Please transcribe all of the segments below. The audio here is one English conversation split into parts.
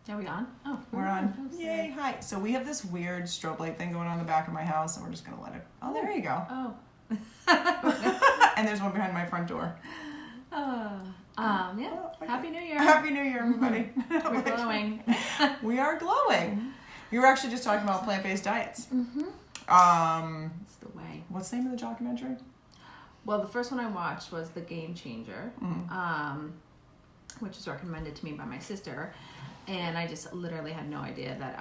Are we on? Oh, we're on. Yay, hi. So we have this weird strobe light thing going on in the back of my house, and we're just going to let it... Oh, there you go. Oh. And there's one behind my front door. Yeah. Okay. Happy New Year. Happy New Year, everybody. We're glowing. We are glowing. You were actually just talking about plant-based diets. Mm-hmm. It's the way. What's the name of the documentary? Well, the first one I watched was The Game Changer, which was recommended to me by my sister. And I just literally had no idea that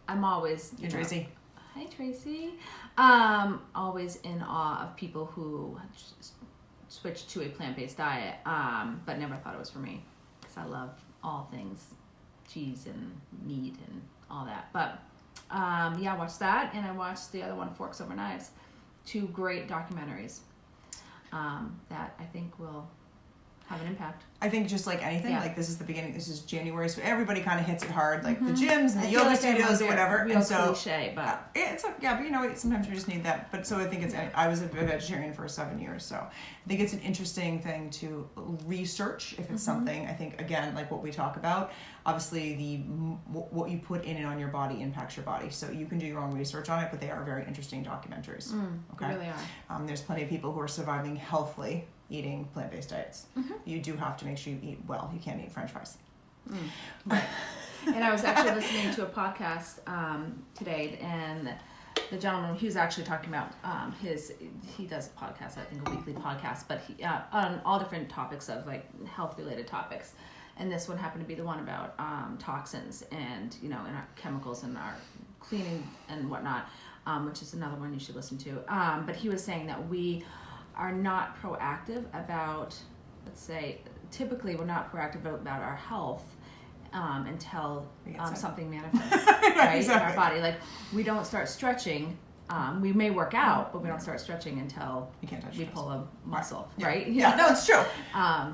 I'm always... Hey, Tracy. Hi, Tracy. Always in awe of people who switched to a plant-based diet, but never thought it was for me. Because I love all things cheese and meat and all that. But, I watched that. And I watched the other one, Forks Over Knives. 2 great documentaries that I think will have an impact. I think just like anything, like this is the beginning, this is January, so everybody kind of hits it hard, like the gyms and the yoga studios or whatever. Real and so, cliche, but but you know what, sometimes we just need that. But so I think I was a vegetarian for 7 years, so I think it's an interesting thing to research if it's something. I think, again, like what we talk about, obviously what you put in and on your body impacts your body. So you can do your own research on it, but they are very interesting documentaries. They really are. There's plenty of people who are surviving healthily eating plant-based diets. You do have to make sure you eat well. You can't eat French fries. Right. And I was actually listening to a podcast today, and the gentleman, he was actually talking about he does a podcast, I think a weekly podcast, but he, on all different topics of like health-related topics. And this one happened to be the one about toxins and, in our chemicals and our cleaning and whatnot, which is another one you should listen to. But he was saying that we are not proactive about, let's say, typically we're not proactive about our health until something manifests right, in our body. Like, we don't start stretching. We may work out, but we don't start stretching until we pull a muscle, right? Yeah, no, it's true.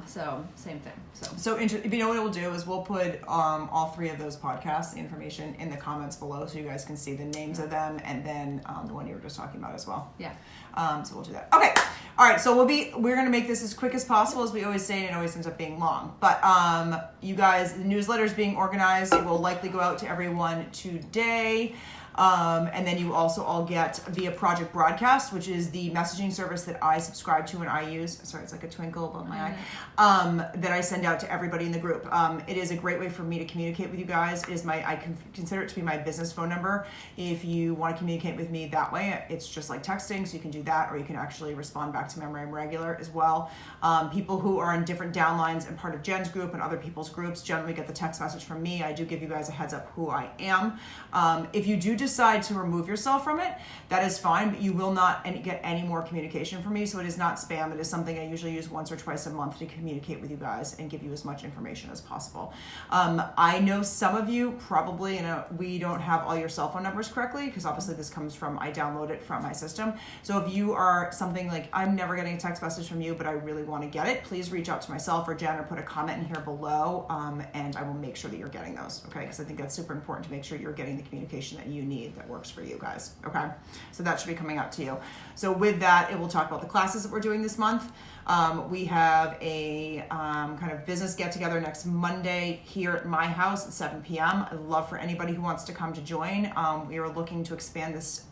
So same thing. So you know what we'll do is we'll put all 3 of those podcasts, the information in the comments below, so you guys can see the names of them, and then the one you were just talking about as well. Yeah. So we'll do that. Okay. All right. So we're gonna make this as quick as possible, as we always say, and it always ends up being long. But you guys, the newsletter is being organized. It will likely go out to everyone today. And then you also all get via Project Broadcast, which is the messaging service that I subscribe to and I use. Sorry, it's like a twinkle above my eye. That I send out to everybody in the group. It is a great way for me to communicate with you guys. I consider it to be my business phone number. If you want to communicate with me that way, it's just like texting, so you can do that, or you can actually respond back to Memory Regular as well. People who are in different downlines and part of Jen's group and other people's groups generally get the text message from me. I do give you guys a heads up who I am. If you do decide to remove yourself from it, that is fine, but you will not get any more communication from me. So it is not spam. It is something I usually use once or twice a month to communicate with you guys and give you as much information as possible. I know some of you probably, we don't have all your cell phone numbers correctly, because obviously this comes from, I download it from my system. So if you are something like, I'm never getting a text message from you, but I really want to get it, please reach out to myself or Jen, or put a comment in here below, and I will make sure that you're getting those, okay? Because I think that's super important to make sure you're getting the communication that you need that works for you guys, okay? So that should be coming out to you. So with that, it will talk about the classes that we're doing this month. We have a kind of business get-together next Monday here at my house at 7 p.m. I'd love for anybody who wants to come to join. We are looking to expand this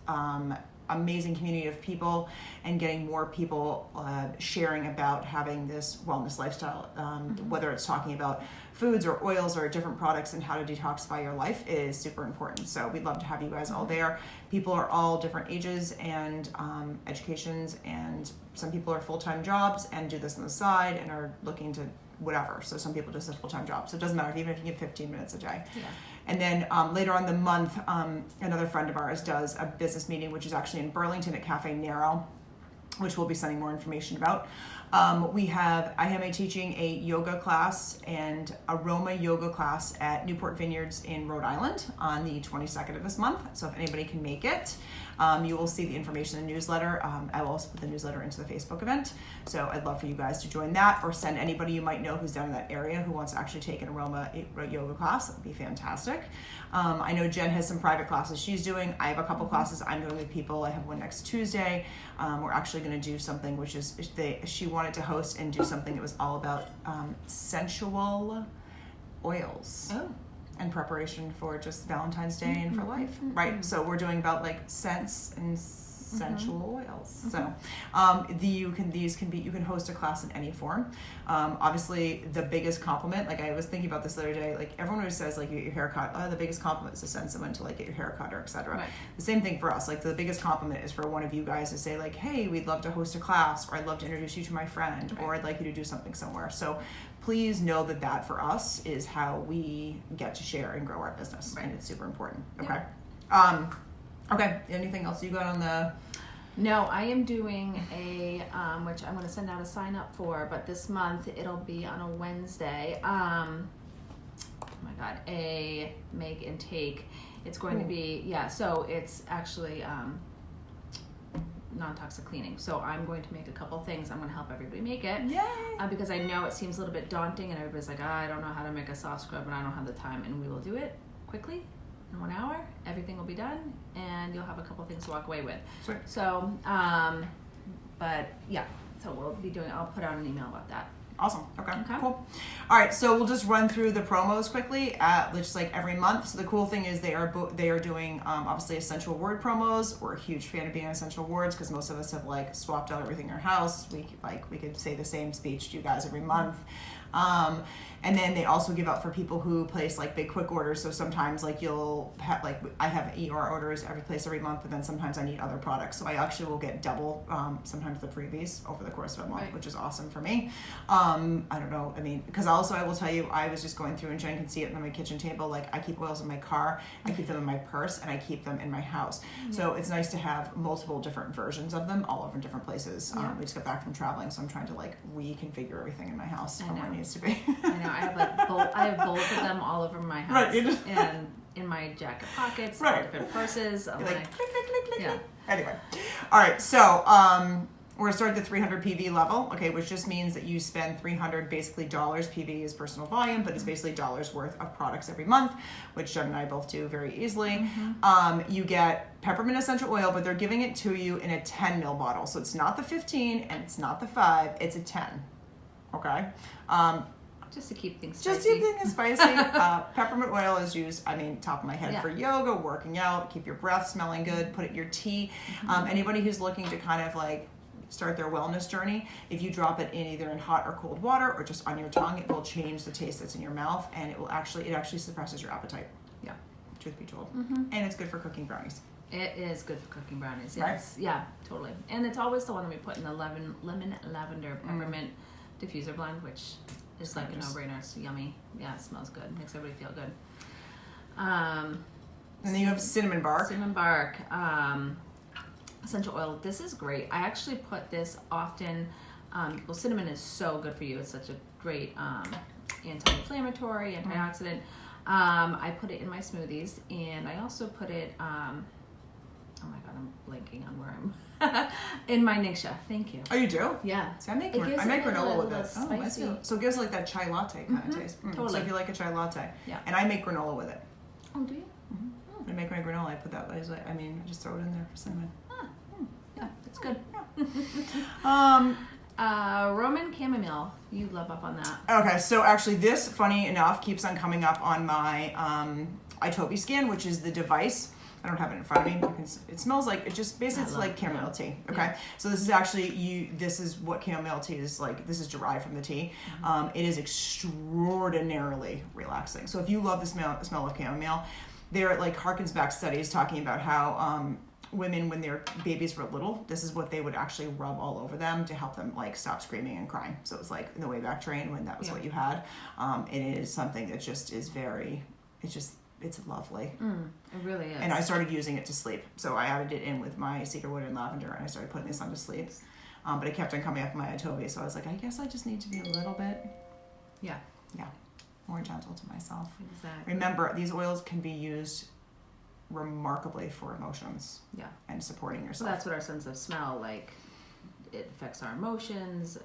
amazing community of people and getting more people sharing about having this wellness lifestyle, whether it's talking about foods or oils or different products and how to detoxify your life is super important. So we'd love to have you guys all there. People are all different ages and educations, and some people are full-time jobs and do this on the side and are looking to whatever. So some people just have full-time jobs. So it doesn't matter, even if you give 15 minutes a day. Yeah. And then later on the month, another friend of ours does a business meeting, which is actually in Burlington at Cafe Nero, which we'll be sending more information about. I am teaching a yoga class and aroma yoga class at Newport Vineyards in Rhode Island on the 22nd of this month. So if anybody can make it, you will see the information in the newsletter. I will also put the newsletter into the Facebook event. So I'd love for you guys to join that, or send anybody you might know who's down in that area who wants to actually take an aroma yoga class. That would be fantastic. I know Jen has some private classes she's doing. I have a couple classes I'm doing with people. I have one next Tuesday. We're actually going to do something which is she wanted to host and do something that was all about sensual oils. and preparation for just Valentine's Day and for life, right? So we're doing about like scents and sensual oils. So you can host a class in any form. Obviously, the biggest compliment, like I was thinking about this the other day, like everyone always says like you get your hair cut. The biggest compliment is to send someone to like get your hair cut or etc. Right. The same thing for us. Like the biggest compliment is for one of you guys to say like, hey, we'd love to host a class, or I'd love to introduce you to my friend, or I'd like you to do something somewhere. So please know that for us is how we get to share and grow our business, and it's super important. Okay. Okay. Anything else you got on the? No, I am doing a which I'm going to send out a sign up for, but this month it'll be on a Wednesday. Oh my God, a make and take. It's going to be so it's actually non-toxic cleaning. So I'm going to make a couple things. I'm going to help everybody make it. Yay! Because I know it seems a little bit daunting, and everybody's like, I don't know how to make a soft scrub, and I don't have the time, and we will do it quickly. In 1 hour, everything will be done, and you'll have a couple things to walk away with. Sweet. So, but yeah, so we'll be doing. I'll put out an email about that. Awesome. Okay. Cool. All right. So we'll just run through the promos quickly just like every month. So the cool thing is they are doing obviously essential word promos. We're a huge fan of being essential words because most of us have like swapped out everything in our house. We could say the same speech to you guys every month. And then they also give out for people who place like big quick orders. So sometimes like you'll have like I have ER orders every month, but then sometimes I need other products. So I actually will get double sometimes the freebies over the course of a month, which is awesome for me. I don't know. I mean, because also I will tell you, I was just going through and Jen can see it on my kitchen table. Like I keep oils in my car, I keep them in my purse, and I keep them in my house. So it's nice to have multiple different versions of them all over different places. We just got back from traveling, so I'm trying to like reconfigure everything in my house from where it needs to be. I know. I have like I have bowls of them all over my house, and in my jacket pockets, all different purses. I'm like click, click, click, click, yeah. click. Anyway, all right. So we're gonna start at the 300 PV level, okay, which just means that you spend 300 basically dollars. PV is personal volume, but it's basically dollars worth of products every month, which Jen and I both do very easily. You get peppermint essential oil, but they're giving it to you in a 10 ml bottle, so it's not the 15 and it's not the 5, it's a 10. Okay. Just to keep things spicy. Just to keep things spicy. Peppermint oil is used, I mean, top of my head, for yoga, working out, keep your breath smelling good, put it in your tea. Anybody who's looking to kind of like start their wellness journey, if you drop it in either in hot or cold water or just on your tongue, it will change the taste that's in your mouth, and it actually suppresses your appetite. Yeah, truth be told. And it's good for cooking brownies. It is good for cooking brownies. Yes. Right? Yeah, totally. And it's always the one that we put in the lemon lavender peppermint diffuser blend, which is like a no-brainer. It's yummy. Yeah, it smells good. Makes everybody feel good. And then you have cinnamon bark. Cinnamon bark. Essential oil. This is great. I actually put this often. Well, cinnamon is so good for you. It's such a great anti-inflammatory, antioxidant. I put it in my smoothies, and I also put it. Oh my God, I'm blanking on where I'm. In my Ningxia. Thank you. Oh, you do? Yeah. See, I make granola with it. Oh, nice. So it gives like that chai latte kind of taste. Totally. So if you like a chai latte. Yeah. And I make granola with it. Oh, do you? I make my granola. I put that. I just throw it in there for cinnamon. Yeah, it's good. Yeah. Roman chamomile. You love up on that. Okay, so actually this, funny enough, keeps on coming up on my iTobi skin, which is the device. I don't have it in front of me. It smells like, it just basically it's like chamomile tea. Okay, so this is actually this is what chamomile tea is like. This is derived from the tea. It is extraordinarily relaxing. So if you love the smell of chamomile, there like harkens back studies talking about how women, when their babies were little, this is what they would actually rub all over them to help them like stop screaming and crying. So it was like in the Wayback Train when that was what you had. It is something that just is it's lovely. It really is. And I started using it to sleep. So I added it in with my cedarwood and lavender, and I started putting this on to sleep. But it kept on coming up in my iTobi, so I was like, I guess I just need to be a little bit more gentle to myself. Exactly. Remember, these oils can be used remarkably for emotions and supporting yourself. So that's what our sense of smell, like, it affects our emotions,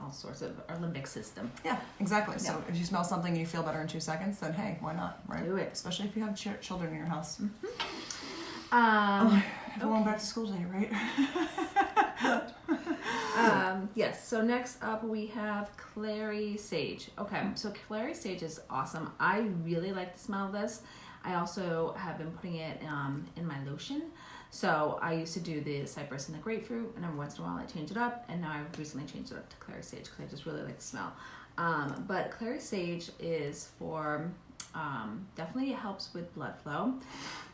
all sorts of our limbic system. Yeah, exactly. So if you smell something and you feel better in 2 seconds, then hey, why not, right? Do it. Especially if you have children in your house. Everyone back to school day, right? Yes, so next up we have Clary Sage. Okay, so Clary Sage is awesome. I really like the smell of this. I also have been putting it in my lotion. So I used to do the cypress and the grapefruit, and every once in a while I change it up, and now I've recently changed it up to Clary Sage because I just really like the smell. But Clary Sage is for, definitely it helps with blood flow.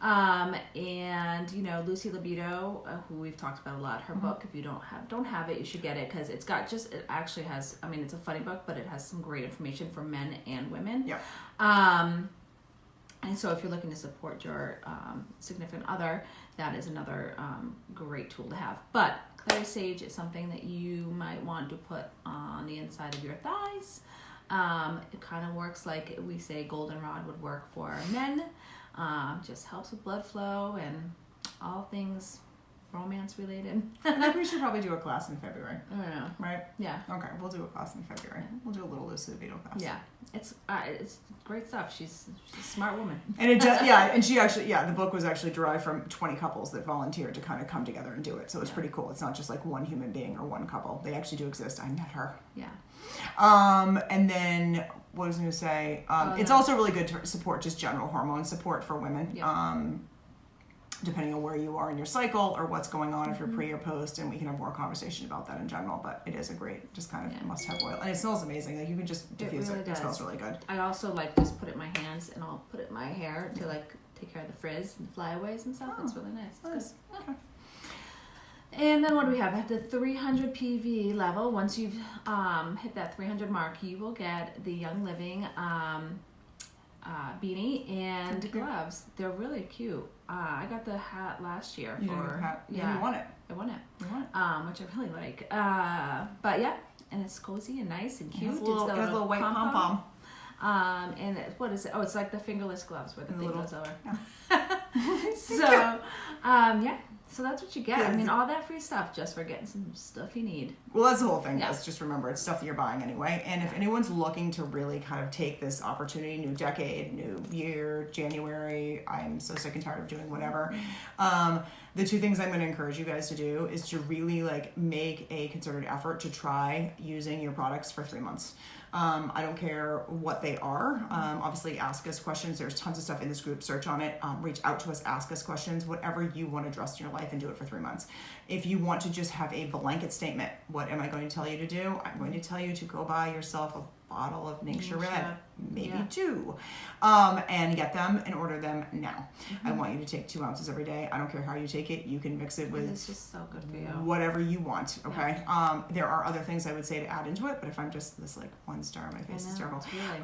And you know, Lucy Libido, who we've talked about a lot, her book, if you don't have it, you should get it because it's got it actually has, I mean, it's a funny book, but it has some great information for men and women. Yeah. And so if you're looking to support your significant other, that is another great tool to have. But Clary Sage is something that you might want to put on the inside of your thighs. It kind of works like we say goldenrod would work for men. Just helps with blood flow and all things romance related. I think we should probably do a class in February. I don't know. Right? Yeah. Okay, we'll do a class in February. We'll do a little Lucy Libido class. Yeah. It's great stuff. She's a smart woman. And it does, yeah, and she actually, the book was actually derived from 20 couples that volunteered to kind of come together and do it. So it's pretty cool. It's not just like one human being or one couple. They actually do exist. I met her. Yeah. And then what was I going to say? It's also really good to support just general hormone support for women. Yeah. Depending on where you are in your cycle or what's going on, if you're pre or post, and we can have more conversation about that in general. But it is a great, just kind of must-have oil, and it smells amazing. Like you can just diffuse it. It smells really good. I also like just put it in my hands, and I'll put it in my hair to like take care of the frizz and flyaways and stuff. It's really nice. Nice. Okay. And then what do we have? At the 300 PV level, once you've hit that 300 mark, you will get the Young Living beanie and gloves. They're really cute. I got the hat last year. You did the hat? Yeah, you won it. I won it. You won it. Which I really like. But yeah, and it's cozy and nice and cute. It has a little white pom-pom. And what is it? Oh, it's like the fingerless gloves where the thing goes over. Yeah. So, yeah. So that's what you get. I mean, all that free stuff just for getting some stuff you need. Well, that's the whole thing, guys. Just remember, it's stuff that you're buying anyway. And if anyone's looking to really kind of take this opportunity, new decade, new year, January, I'm so sick and tired of doing whatever. The two things I'm going to encourage you guys to do is to really like make a concerted effort to try using your products for 3 months. I don't care what they are. Obviously, ask us questions. There's tons of stuff in this group. Search on it. Reach out to us. Ask us questions. Whatever you want to address in your life, and do it for 3 months. If you want to just have a blanket statement, what am I going to tell you to do? I'm going to tell you to go buy yourself a bottle of Ningxia Red, maybe 2, and get them and order them now. I want you to take 2 ounces every day. I don't care how you take it. You can mix it with It's just so good for you. whatever you want. Okay. There are other things I would say to add into it, but if I'm just this like 1 star, my face is terrible. Really...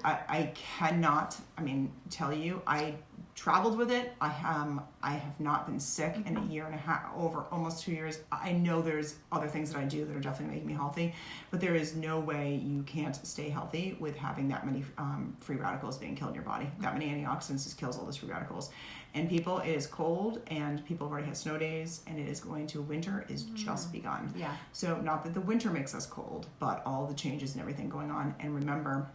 I cannot. I mean, tell you, I traveled with it. I have not been sick in a year and a half, over almost 2 years. I know there's other things that I do that are definitely making me healthy, but there is no way you can't stay healthy with having that many free radicals being killed in your body. That many antioxidants just kills all those free radicals. And people, it is cold, and people have already had snow days, and it is going to, winter is just begun. Yeah. So not that the winter makes us cold, but all the changes and everything going on. And remember,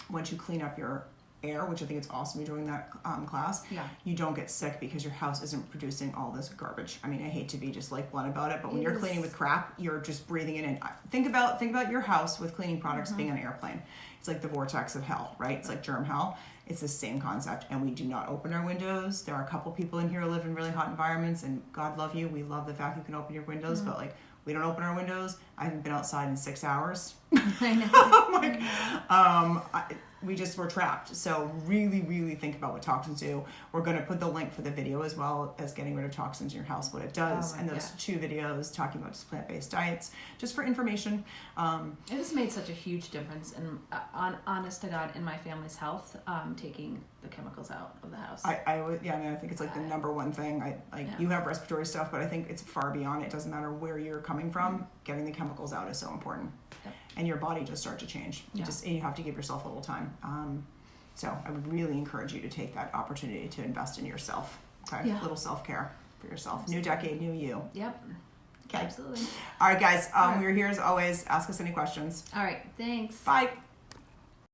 once you clean up your air, which I think it's awesome you're doing that class, you don't get sick because your house isn't producing all this garbage. I mean, I hate to be just like blunt about it, but when you're cleaning with crap, you're just breathing it in. Think about your house with cleaning products being an airplane. It's like the vortex of hell, right? It's like germ hell. It's the same concept, and we do not open our windows. There are a couple people in here who live in really hot environments, and God love you. We love the fact you can open your windows, but like, we don't open our windows. I haven't been outside in 6 hours. I know. We're trapped. So really, really think about what toxins do. We're going to put the link for the video as well as getting rid of toxins in your house, what it does, and those 2 videos talking about just plant-based diets, just for information. It has made such a huge difference, in, honest to God, in my family's health, taking the chemicals out of the house. I think it's like the number one thing. You have respiratory stuff, but I think it's far beyond. It doesn't matter where you're coming from. Getting the chemicals out is so important. Yep. And your body just starts to change. You have to give yourself a little time. So I would really encourage you to take that opportunity to invest in yourself. Okay, a little self-care for yourself. Absolutely. New decade, new you. Yep. Okay. Absolutely. All right, guys. We're here as always. Ask us any questions. All right. Thanks. Bye.